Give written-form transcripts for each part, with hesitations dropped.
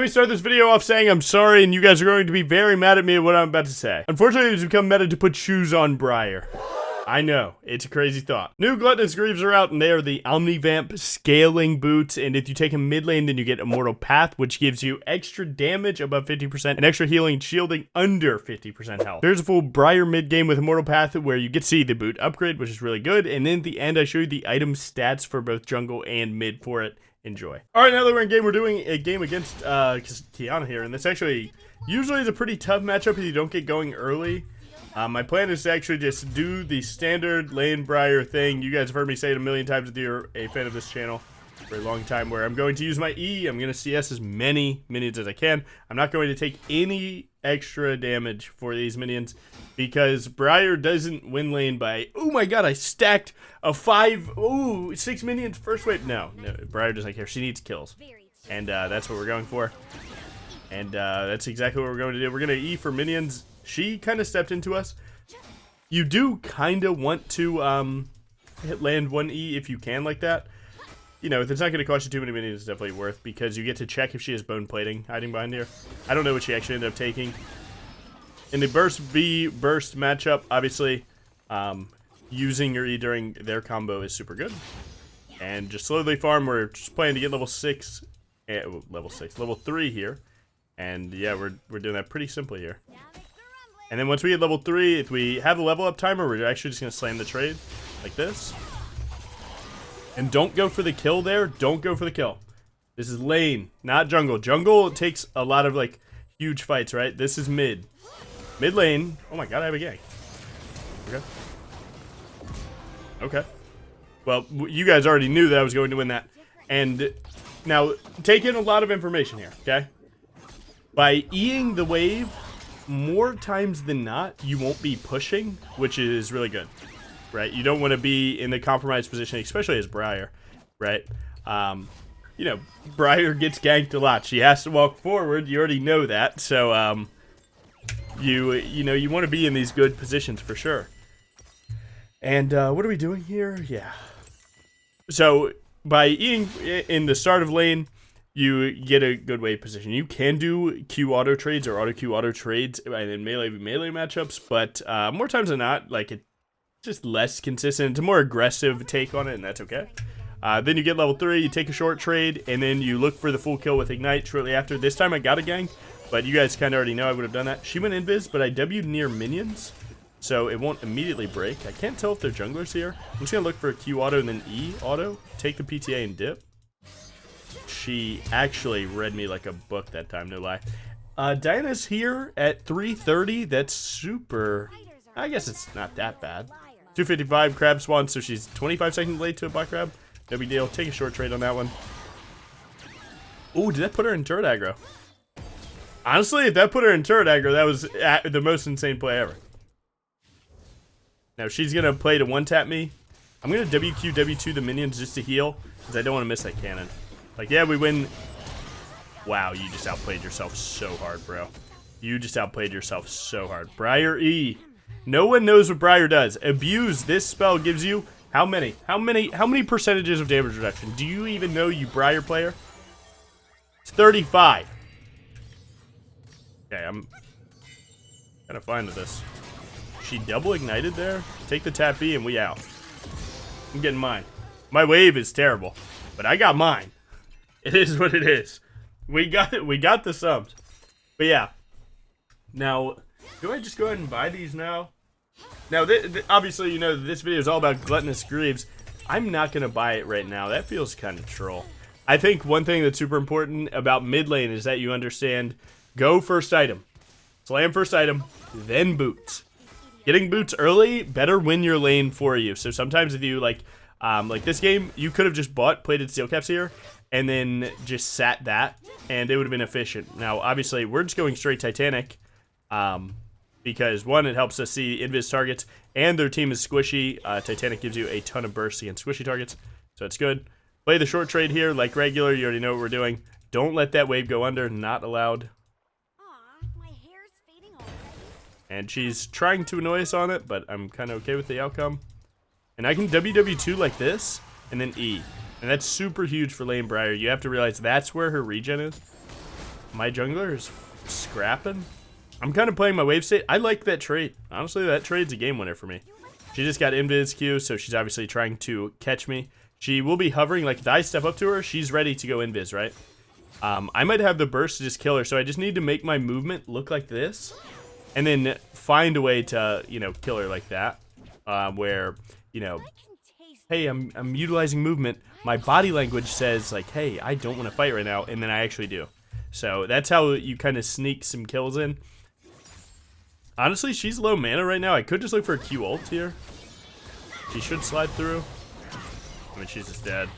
me start this video off saying I'm sorry, and you guys are going to be very mad at me at what I'm about to say. Unfortunately, it's become meta to put shoes on Briar. I know, it's a crazy thought. New Gluttonous Greaves are out, and they are the Omnivamp scaling boots, and if you take a mid lane, then you get Immortal Path, which gives you extra damage above 50% and extra healing and shielding under 50% health. There's a full Briar mid game with Immortal Path where you get to see the boot upgrade, which is really good, and then at the end I show you the item stats for both jungle and mid for it. Enjoy. Alright, now that we're in game, we're doing a game against Kiana here, and this actually usually is a pretty tough matchup if you don't get going early. My plan is to actually just do the standard lane Briar thing. You guys have heard me say it a million times if you're a fan of this channel for a long time, where I'm going to use my E. I'm going to CS as many minions as I can. I'm not going to take any extra damage for these minions because Briar doesn't win lane by, oh my god, I stacked a 6 minions first wave. No, Briar doesn't care. She needs kills. And that's what we're going for. And that's exactly what we're going to do. We're going to E for minions. She kind of stepped into us. You do kind of want to land one E if you can like that. You know, if it's not going to cost you too many minions, it's definitely worth, because you get to check if she has bone plating hiding behind here. I don't know what she actually ended up taking. In the burst B burst matchup, obviously, using your E during their combo is super good. And just slowly farm. We're just playing to get level 3 here. And yeah, we're doing that pretty simply here. And then once we get level 3, if we have the level up timer, we're actually just going to slam the trade like this. And don't go for the kill there. Don't go for the kill. This is lane, not jungle. Jungle takes a lot of, like, huge fights, right? This is mid. Mid lane. Oh my god, I have a gang. Okay. Okay. Well, you guys already knew that I was going to win that. And now, take in a lot of information here, okay? By E-ing the wave, more times than not, you won't be pushing, which is really good, right? You don't want to be in the compromised position, especially as Briar, right? You know, Briar gets ganked a lot. She has to walk forward. You already know that. So, you know, you want to be in these good positions for sure. And what are we doing here? Yeah. So, by E-ing in the start of lane, you get a good wave position. You can do Q auto trades or auto Q auto trades in melee matchups, but more times than not, like, it's just less consistent. It's a more aggressive take on it, and that's okay. Then you get level 3, you take a short trade, and then you look for the full kill with Ignite shortly after. This time I got a gang, but you guys kind of already know I would have done that. She went invis, but I W'd near minions, so it won't immediately break. I can't tell if they're junglers here. I'm just going to look for a Q auto and then E auto, take the PTA and dip. She actually read me like a book that time, no lie. Diana's here at 330. That's super. I guess it's not that bad. 255 crab spawn, so she's 25 seconds late to a black crab. No big deal. Take a short trade on that one. Oh, did that put her in turret aggro? Honestly, if that put her in turret aggro, that was the most insane play ever. Now she's gonna play to one tap me. I'm gonna W2 the minions just to heal, because I don't want to miss that cannon. Like, yeah, we win. Wow, you just outplayed yourself so hard, bro. You just outplayed yourself so hard. Briar E. No one knows what Briar does. Abuse. This spell gives you how many? How many percentages of damage reduction? Do you even know, you Briar player? It's 35. Okay, I'm kind of fine with this. She double ignited there. Take the tap B and we out. I'm getting mine. My wave is terrible, but I got mine. It is what it is. We got it. We got the subs. But yeah. Now, do I just go ahead and buy these now? Now, obviously, you know, this video is all about Gluttonous Greaves. I'm not going to buy it right now. That feels kind of troll. I think one thing that's super important about mid lane is that you understand, go first item. Slam first item, then boots. Getting boots early better win your lane for you. So sometimes if you, like this game, you could have just bought plated steel caps here, and then just sat that, and it would have been efficient. Now, obviously, we're just going straight Titanic, because, one, it helps us see invis targets, and their team is squishy. Titanic gives you a ton of bursts against squishy targets, so it's good. Play the short trade here, like regular. You already know what we're doing. Don't let that wave go under. Not allowed. My hair's fading already. And she's trying to annoy us on it, but I'm kind of okay with the outcome. And I can WW2 like this, and then E. And that's super huge for lane Briar. You have to realize that's where her regen is. my jungler is scrapping. I'm kind of playing my wave state. I like that trade. Honestly, that trade's a game winner for me. She just got invis Q, so she's obviously trying to catch me. She will be hovering. Like, if I step up to her, she's ready to go invis, right? I might have the burst to just kill her, so I just need to make my movement look like this. And then find a way to, you know, kill her like that. Where, you know, hey, I'm utilizing movement. My body language says, like, hey, I don't want to fight right now, and then I actually do. So that's how you kind of sneak some kills in. Honestly, she's low mana right now. I could just look for a Q ult here. She should slide through. I mean, she's just dead.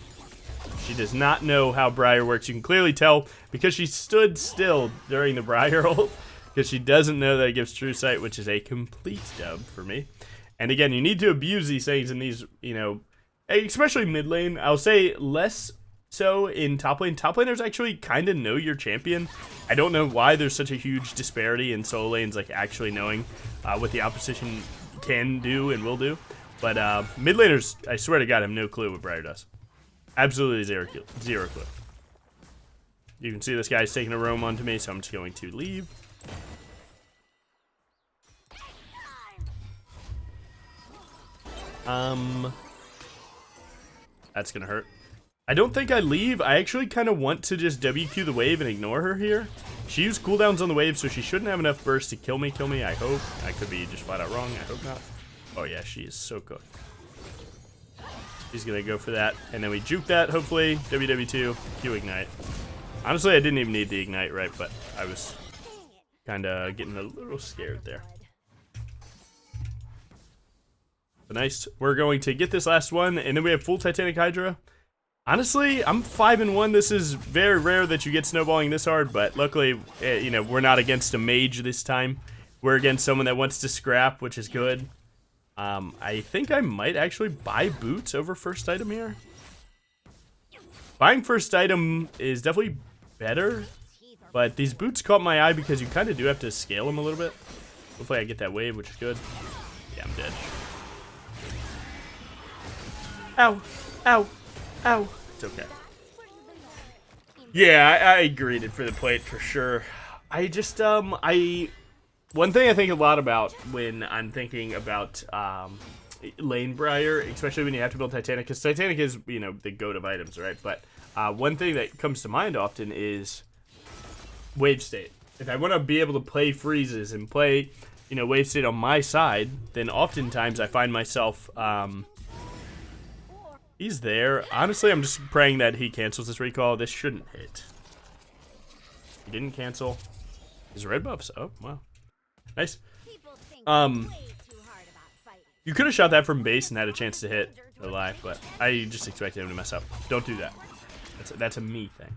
She does not know how Briar works. You can clearly tell because she stood still during the Briar ult. Because she doesn't know that it gives true sight, which is a complete dub for me. And again, you need to abuse these things in these, you know, especially mid lane. I'll say less so in top lane. Top laners actually kind of know your champion. I don't know why there's such a huge disparity in solo lanes, like actually knowing what the opposition can do and will do. But mid laners, I swear to God, have no clue what Briar does. Absolutely zero clue. You can see this guy's taking a roam onto me, so I'm just going to leave. That's gonna hurt. I don't think I leave. I actually kind of want to just WQ the wave and ignore her here. She used cooldowns on the wave, so she shouldn't have enough burst to kill me, I hope. I could be just flat out wrong. I hope not. Oh yeah, she is so cooked. She's gonna go for that, and then we juke that, hopefully. WW2, Q ignite. Honestly, I didn't even need the ignite, right? But I was kind of getting a little scared there. But nice. We're going to get this last one, and then we have full Titanic Hydra. Honestly, I'm 5-1. This is very rare that you get snowballing this hard, but luckily, you know, we're not against a mage this time. We're against someone that wants to scrap, which is good. I think I might actually buy boots over first item here. Buying first item is definitely better, but these boots caught my eye because you kind of do have to scale them a little bit. Hopefully I get that wave, which is good. Yeah, I'm dead. Ow, ow, ow. It's okay. Yeah, I greeted for the plate for sure. I just, one thing I think a lot about when I'm thinking about lane Briar, especially when you have to build Titanic, because Titanic is, you know, the goat of items, right? But one thing that comes to mind often is wave state. If I want to be able to play freezes and play, you know, wave state on my side, then oftentimes I find myself, he's there. Honestly, I'm just praying that he cancels this recall. This shouldn't hit. He didn't cancel. His red buffs. Oh, wow. Nice. You could have shot that from base and had a chance to hit. No lie, but I just expected him to mess up. Don't do that. That's a me thing.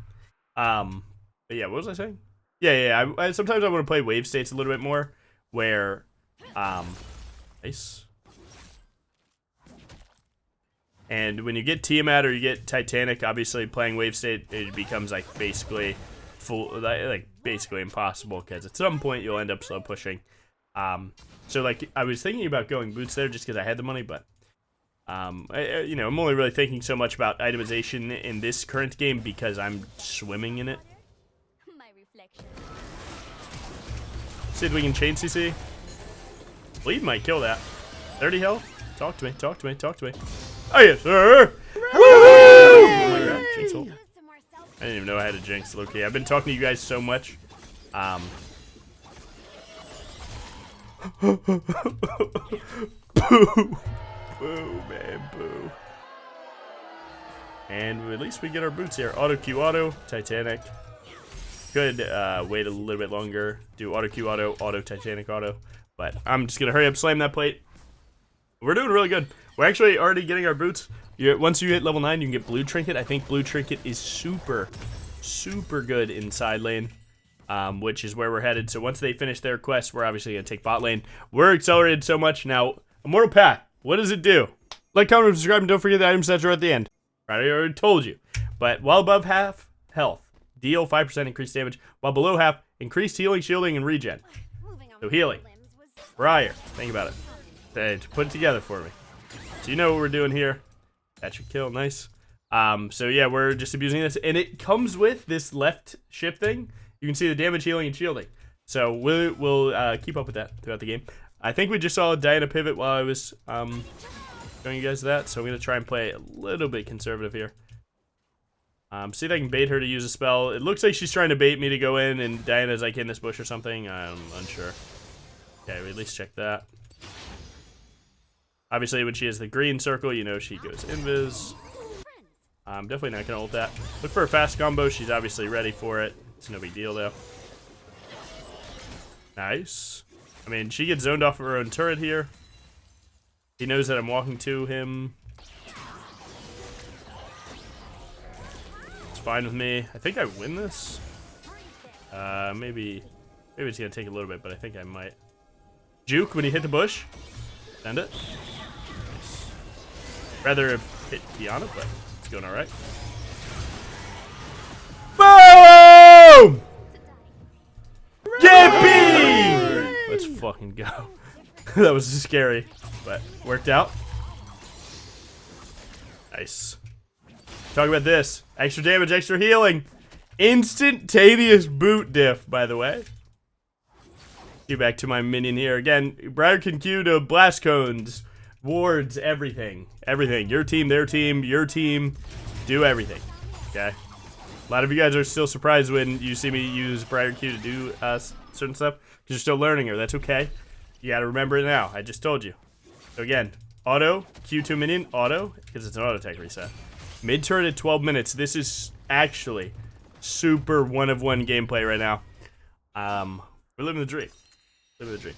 But yeah, what was I saying? Yeah. I sometimes I want to play wave states a little bit more, where, nice. And when you get Tiamat or you get Titanic, obviously playing wave state, it becomes like basically basically impossible, because at some point you'll end up slow pushing. So like I was thinking about going boots there just because I had the money, but you know, I'm only really thinking so much about itemization in this current game because I'm swimming in it. See if we can chain CC. Bleed might kill that. 30 health. Talk to me. Talk to me. Talk to me. Oh yes, sir. Woo! Oh my God, jinx ult. I didn't even know I had a jinx. Okay, I've been talking to you guys so much. Boo. Boo, man, boo. And at least we get our boots here. Auto Q auto, Titanic. Could wait a little bit longer. Do auto Q auto, auto Titanic auto. But I'm just gonna hurry up, slam that plate. We're doing really good. We're actually already getting our boots. Once you hit level 9, you can get Blue Trinket. I think Blue Trinket is super good in side lane, which is where we're headed. So once they finish their quest, we're obviously going to take bot lane. We're accelerated so much. Now, Immortal Path, what does it do? Like, comment, subscribe, and don't forget the item sets are at the end. Right, I already told you. But while above half health, deal 5% increased damage. While below half, increased healing, shielding, and regen. So healing. Briar, think about it. Put it together for me. So you know what we're doing here. That should kill, nice. So yeah, we're just abusing this, and it comes with this left shift thing. you can see the damage, healing, and shielding. So we'll keep up with that throughout the game. I think we just saw Diana pivot while I was showing you guys that, so I'm going to try and play a little bit conservative here. See if I can bait her to use a spell. It looks like she's trying to bait me to go in, and Diana's like in this bush or something. I'm unsure. Okay, we at least check that. Obviously, when she has the green circle, you know she goes invis. I'm definitely not going to ult that. Look for a fast combo. She's obviously ready for it. It's no big deal, though. Nice. I mean, she gets zoned off of her own turret here. He knows that I'm walking to him. Fine with me. I think I win this. Maybe it's gonna take a little bit, but I think I might. Juke when he hit the bush. Send it. Nice. Rather have hit Kiana, but it's going all right. Boom! Yippee! Let's fucking go. That was scary, but worked out. Nice. Talk about this. Extra damage, extra healing. Instantaneous boot diff, by the way. Get back to my minion here. Again, Briar can Q to blast cones, wards, everything. Everything. Your team, their team, your team. Do everything. Okay? A lot of you guys are still surprised when you see me use Briar Q to do certain stuff. Because you're still learning her. That's okay. You gotta remember it now. I just told you. So again, auto, Q2 minion, auto, because it's an auto attack reset. Mid turret at 12 minutes. This is actually super one-of-one gameplay right now. We're living the dream. Living the dream.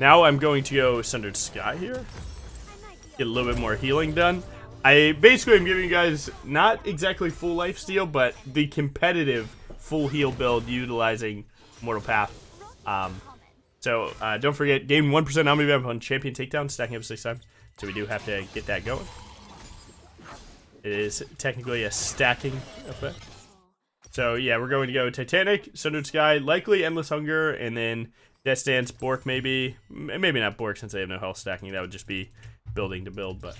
Now I'm going to go Sundered Sky here. Get a little bit more healing done. I basically am giving you guys not exactly full lifesteal, but the competitive full heal build utilizing Mortal Path. So don't forget, gain 1% Omni-Vamp on Champion Takedown, stacking up 6 times. So we do have to get that going. It is technically a stacking effect. So yeah, we're going to go Titanic, Sundered Sky, likely Endless Hunger, and then Death Dance, Bork maybe. Maybe not Bork since they have no health stacking. That would just be building to build, but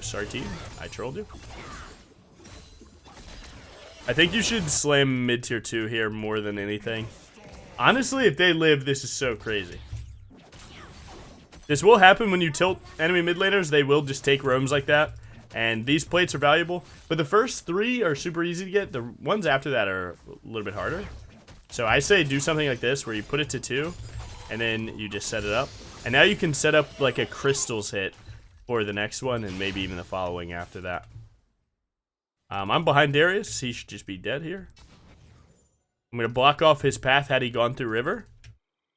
sorry team, I trolled you. I think you should slam mid tier 2 here more than anything. Honestly, if they live, this is so crazy. This will happen when you tilt enemy mid laners. They will just take roams like that. And these plates are valuable. But the first 3 are super easy to get. The ones after that are a little bit harder. So I say do something like this where you put it to 2. And then you just set it up. And now you can set up like a crystals hit for the next one. And maybe even the following after that. I'm behind Darius. He should just be dead here. I'm going to block off his path had he gone through river.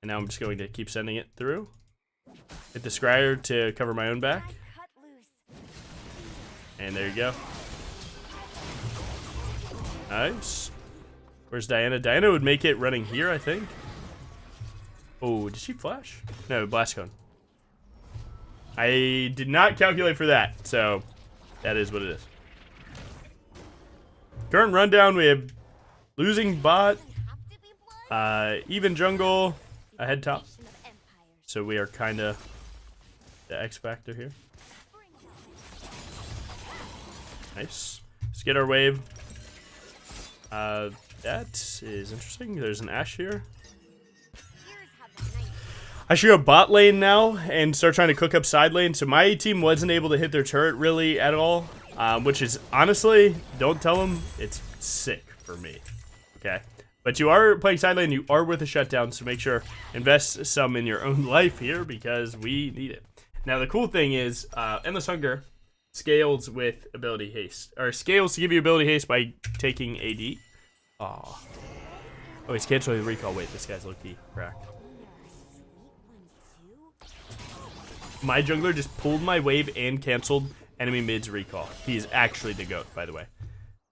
And now I'm just going to keep sending it through. Hit the Scryer to cover my own back. And there you go. Nice. Where's Diana? Diana would make it running here, I think. Oh, did she flash? No, blast cone. I did not calculate for that, so that is what it is. Current rundown, we have losing bot, even jungle, ahead top. So we are kind of the X factor here. Nice. Let's get our wave. That is interesting. There's an Ashe here. I should go bot lane now and start trying to cook up side lane. So my team wasn't able to hit their turret really at all, which is honestly, don't tell them, it's sick for me. Okay. But you are playing side lane, you are worth a shutdown, so make sure invest some in your own life here because we need it. Now the cool thing is, Endless Hunger scales with ability haste, or scales to give you ability haste by taking AD. Aw. Oh, he's canceling the recall. Wait, this guy's low-key cracked. My jungler just pulled my wave and canceled enemy mid's recall. He's actually the GOAT, by the way.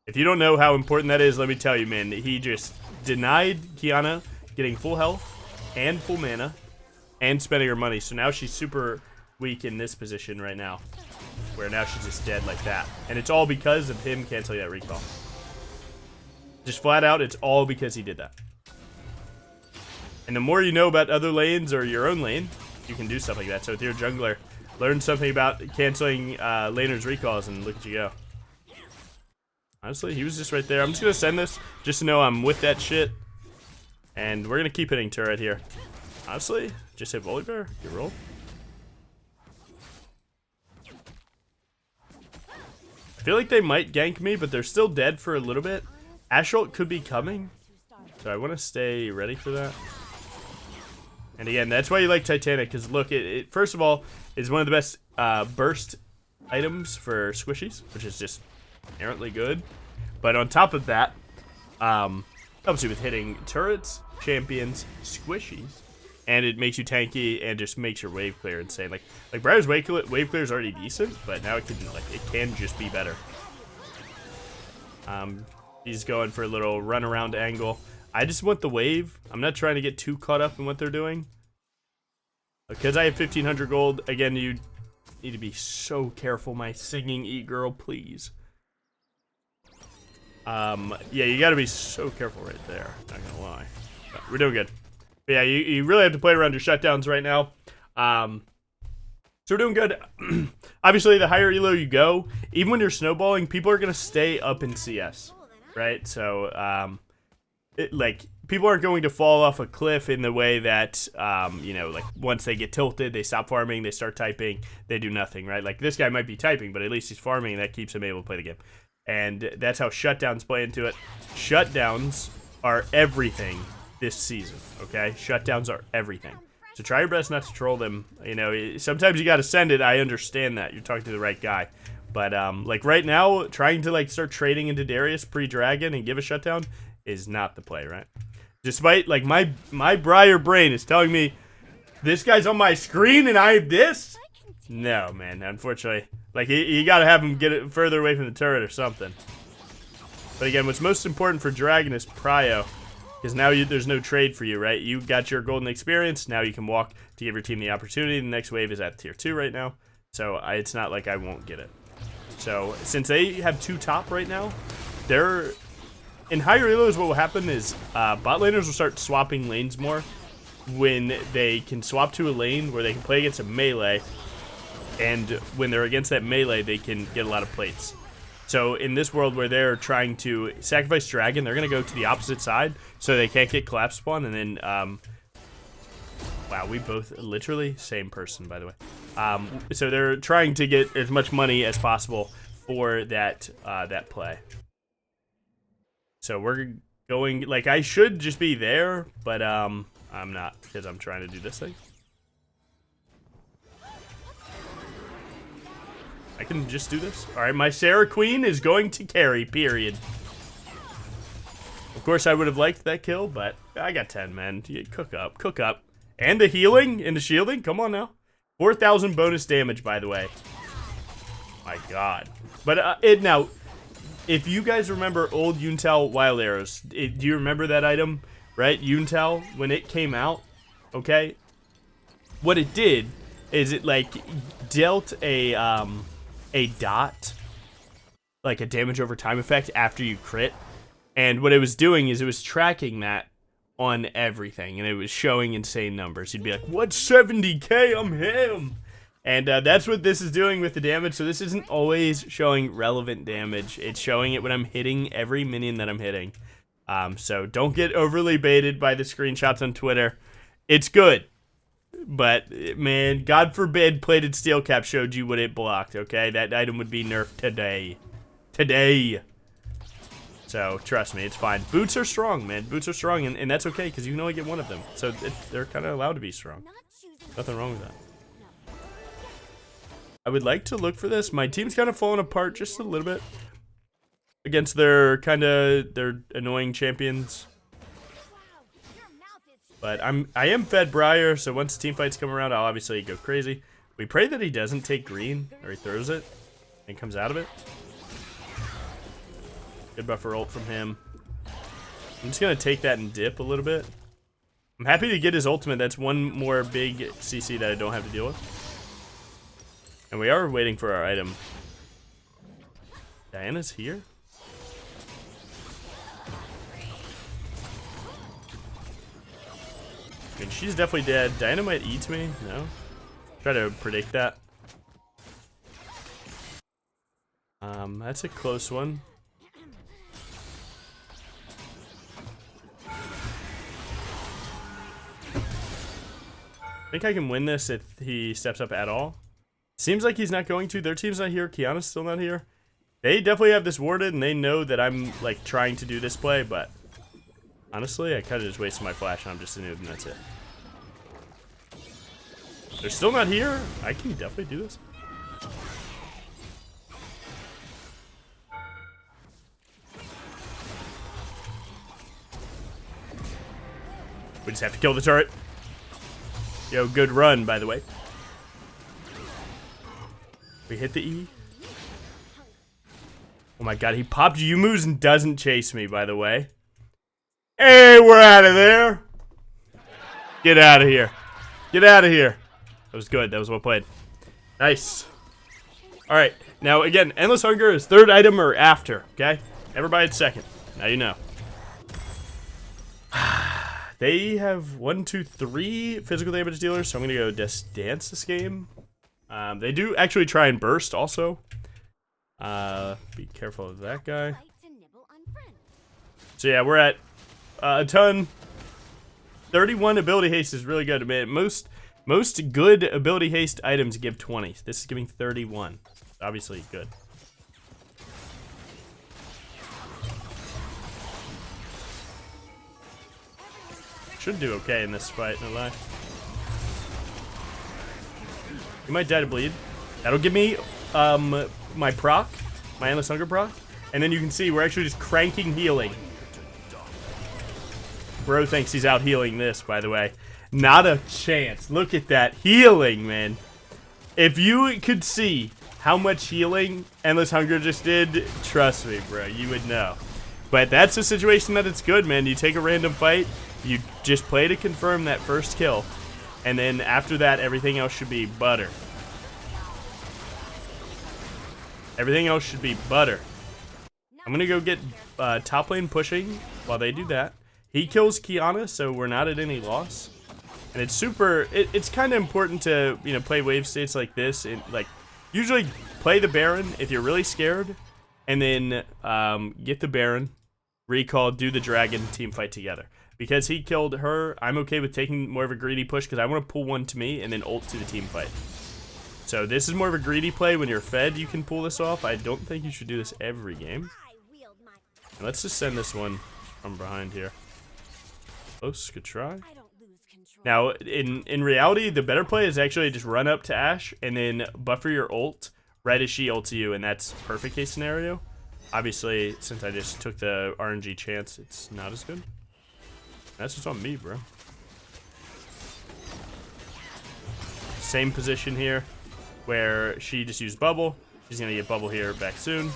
If you don't know how important that is, let me tell you, man. He just denied Kiana getting full health and full mana and spending her money. So now she's super weak in this position right now, where now she's just dead like that. And it's all because of him canceling that recall. Just flat out, it's all because he did that. And the more you know about other lanes or your own lane, you can do stuff like that. So with your jungler, learn something about canceling laners' recalls and look at you go. Honestly, he was just right there. I'm just gonna send this just to know I'm with that shit. And we're gonna keep hitting turret here. Honestly, just hit volley bear. Get rolled. I feel like they might gank me, but they're still dead for a little bit. Assault could be coming, so I want to stay ready for that. And again, that's why you like Titanic, because look, it first of all is one of the best burst items for squishies, which is just inherently good. But on top of that, helps you with hitting turrets, champions, squishies, and it makes you tanky and just makes your wave clear insane. Like Briar's wave clear is already decent, but now it can just be better. He's going for a little run around angle. I just want the wave. I'm not trying to get too caught up in what they're doing. Because I have 1,500 gold, again, you need to be so careful, my singing e-girl, please. Yeah, you gotta be so careful right there, not gonna lie. But we're doing good. But yeah, you really have to play around your shutdowns right now. So we're doing good. Obviously, the higher elo you go, even when you're snowballing, people are gonna stay up in CS, right? So, people aren't going to fall off a cliff in the way that, you know, like once they get tilted, they stop farming, they start typing, they do nothing, right? Like this guy might be typing, but at least he's farming, and that keeps him able to play the game. And that's how shutdowns play into it. Shutdowns are everything this season, okay? Shutdowns are everything. So try your best not to troll them. You know, sometimes you got to send it. I understand that. You're talking to the right guy. But, like, right now, trying to, like, start trading into Darius pre-dragon and give a shutdown is not the play, right? Despite, like, my Briar brain is telling me, this guy's on my screen and I have this? No, man, unfortunately. Like, you got to have him get it further away from the turret or something. But again, what's most important for Dragon is prio. Because now there's no trade for you, right? You got your golden experience. Now you can walk to give your team the opportunity. The next wave is at tier 2 right now. So it's not like I won't get it. So since they have 2 top right now, they're... In higher elos, what will happen is bot laners will start swapping lanes more when they can swap to a lane where they can play against a melee. And when they're against that melee, they can get a lot of plates. So in this world where they're trying to sacrifice dragon, they're going to go to the opposite side so they can't get collapse spawn. And then, wow, we both literally same person, by the way. So they're trying to get as much money as possible for that that play. So we're going, like, I should just be there, but I'm not because I'm trying to do this thing. I can just do this. All right, my Sarah Queen is going to carry, period. Of course, I would have liked that kill, but I got 10, man. Cook up, cook up. And the healing and the shielding, come on now. 4,000 bonus damage, by the way. My God. But now, if you guys remember old Yuntal Wild Arrows, do you remember that item, right? Yuntal, when it came out, okay? What it did is it, like, dealt a dot, like a damage over time effect after you crit. And what it was doing is it was tracking that on everything, and it was showing insane numbers. You'd be like, what, 70k? I'm him. And that's what this is doing with the damage. So this isn't always showing relevant damage. It's showing it when I'm hitting every minion that I'm hitting. So don't get overly baited by the screenshots on Twitter. It's good. But, man, God forbid plated steel cap showed you what it blocked, okay? That item would be nerfed today. Today. So, trust me, it's fine. Boots are strong, man. Boots are strong, and that's okay, because you can only get one of them. So, they're kind of allowed to be strong. Nothing wrong with that. I would like to look for this. My team's kind of falling apart just a little bit against their annoying champions. But I am fed Briar, so once team fights come around, I'll obviously go crazy. We pray that he doesn't take green, or he throws it and comes out of it. Good buffer ult from him. I'm just going to take that and dip a little bit. I'm happy to get his ultimate. That's one more big CC that I don't have to deal with. And we are waiting for our item. Diana's here? I mean, she's definitely dead. Diana might eat me. No? Try to predict that. That's a close one. I think I can win this if he steps up at all. Seems like he's not going to. Their team's not here. Kiana's still not here. They definitely have this warded, and they know that I'm, like, trying to do this play, but honestly, I kind of just wasted my flash, and I'm just a noob, and that's it. They're still not here. I can definitely do this. We just have to kill the turret. Yo, good run, by the way. We hit the E. Oh my god, he popped Yumu's and doesn't chase me, by the way. Hey, we're out of there. Get out of here. Get out of here. That was good. That was well played. Nice. Alright, now again, Endless Hunger is third item or after, okay? Everybody at second. Now you know. They have 1, 2, 3 physical damage dealers, so I'm gonna go dance this game. They do actually try and burst also. Be careful of that guy. So yeah, we're at a ton. 31 ability haste is really good. Man, most good ability haste items give 20. This is giving 31. Obviously good. Should do okay in this fight, no lie. You might die to bleed. That'll give me my proc, my Endless Hunger proc. And then you can see we're actually just cranking healing. Bro thinks he's out healing this, by the way. Not a chance. Look at that healing, man. If you could see how much healing Endless Hunger just did, trust me, bro, you would know. But that's a situation that it's good, man. You take a random fight, you just play to confirm that first kill, and then after that, everything else should be butter. Everything else should be butter. I'm gonna go get top lane pushing while they do that. He kills Kiana, so we're not at any loss. And it's super, it's kind of important to, you know, play wave states like this. And like, usually play the Baron if you're really scared, and then get the Baron, recall, do the dragon, team fight together. Because he killed her, I'm okay with taking more of a greedy push because I want to pull one to me and then ult to the team fight. So this is more of a greedy play. When you're fed, you can pull this off. I don't think you should do this every game. And let's just send this one from behind here. Close, good try. Now, in reality, the better play is actually just run up to Ashe and then buffer your ult right as she ults you, and that's perfect case scenario. Obviously, since I just took the RNG chance, it's not as good. That's just on me, bro. Same position here, where she just used bubble. She's gonna get bubble here back soon. I'm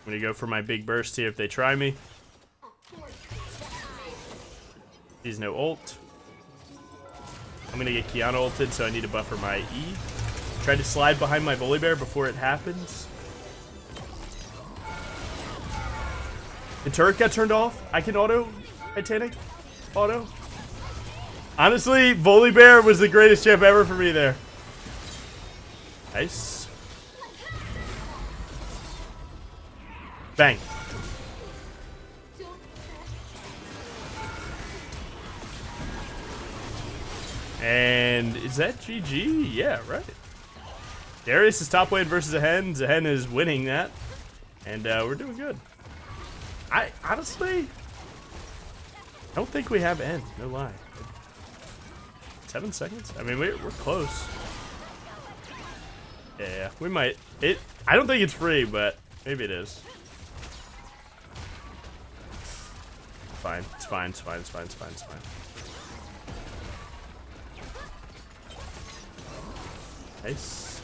gonna go for my big burst here if they try me. He's no ult. I'm gonna get Kiana ulted, so I need to buffer my E. Try to slide behind my Volibear before it happens. The turret got turned off. I can auto Titanic. Auto. Honestly, Volibear was the greatest champ ever for me there. Nice. Bang. And is that GG? Yeah, right. Darius is top lane versus Zehen. Zehen is winning that. And we're doing good. I honestly don't think we have end, no lie. 7 seconds? I mean, we're close. Yeah, we might. I don't think it's free, but maybe it is. Fine, it's fine, it's fine, it's fine, it's fine, it's fine. Nice.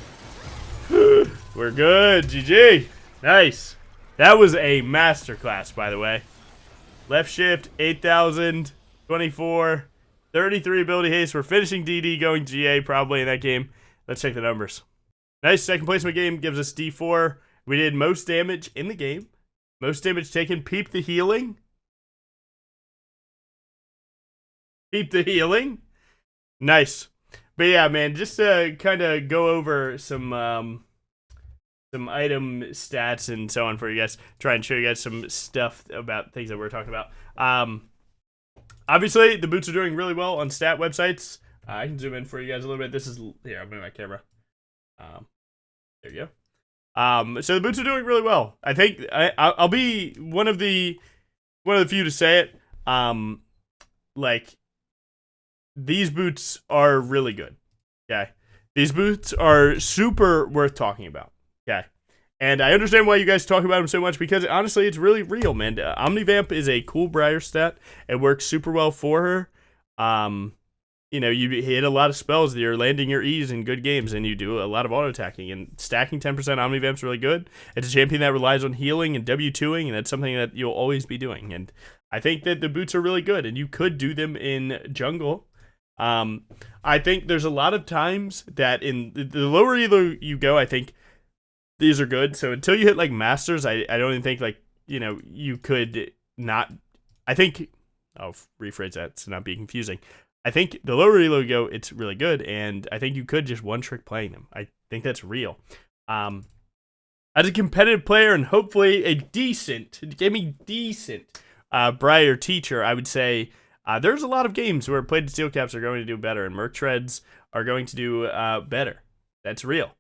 We're good, GG. Nice. That was a masterclass, by the way. Left shift, 8,000, 24, 33 ability haste. We're finishing DD, going GA probably in that game. Let's check the numbers. Nice, second placement game gives us D4. We did most damage in the game. Most damage taken. Peep the healing. Peep the healing. Nice. But yeah, man, just to kind of go over some item stats and so on for you guys. Try and show you guys some stuff about things that we're talking about. Obviously, the boots are doing really well on stat websites. I can zoom in for you guys a little bit. This is here. I'm moving my camera. There you go. So the boots are doing really well. I think I'll be one of the few to say it. Like, these boots are really good. Okay, these boots are super worth talking about. Okay, and I understand why you guys talk about them so much, because honestly, it's really real, man. Omnivamp is a cool briar stat. It works super well for her. You know, you hit a lot of spells that you're landing your E's in good games, and you do a lot of auto attacking, and stacking 10% Omnivamp's really good. It's a champion that relies on healing and W2ing, and that's something that you'll always be doing. And I think that the boots are really good, and you could do them in jungle. I think there's a lot of times that in the lower elo you go, I think these are good. So until you hit like masters, I don't even think, like, you know, you could not. I think I'll rephrase that to not be confusing. I think the lower elo you go, it's really good, and I think you could just one trick playing them. I think that's real. As a competitive player and hopefully a decent briar teacher, I would say there's a lot of games where plated steel caps are going to do better, and merc treads are going to do better. That's real.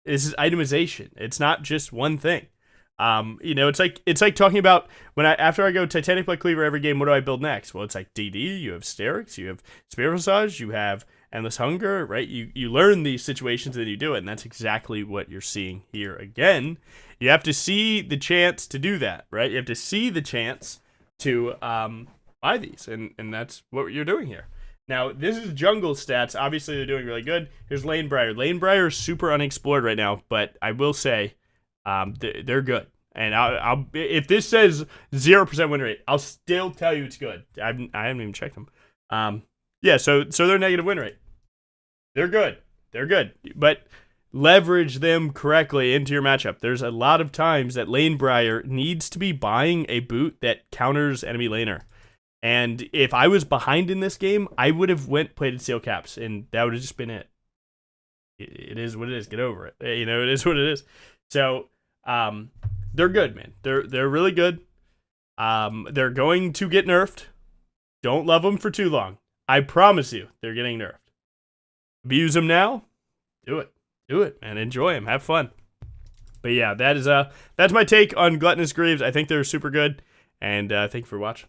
This is itemization. It's not just one thing. You know, it's like talking about after I go Titanic Blood Cleaver every game, what do I build next? Well, it's like DD, you have Sterix, you have Spirit Visage, you have Endless Hunger, right? You learn these situations and then you do it, and that's exactly what you're seeing here again. You have to see the chance to do that, right? You have to see the chance to buy these, and that's what you're doing here. Now, this is jungle stats. Obviously, they're doing really good. Here's Lane Briar. Lane Briar is super unexplored right now, but I will say they're good. And I'll if this says 0% win rate, I'll still tell you it's good. I haven't even checked them. Yeah, so they're negative win rate. They're good. They're good. But leverage them correctly into your matchup. There's a lot of times that Lane Briar needs to be buying a boot that counters enemy laner. And if I was behind in this game, I would have went plated steel caps, and that would have just been it. It is what it is. Get over it. You know, it is what it is. So, they're good, man. They're really good. They're going to get nerfed. Don't love them for too long. I promise you, they're getting nerfed. Abuse them now. Do it, man. Enjoy them. Have fun. But yeah, that's my take on Gluttonous Greaves. I think they're super good, and thank you for watching.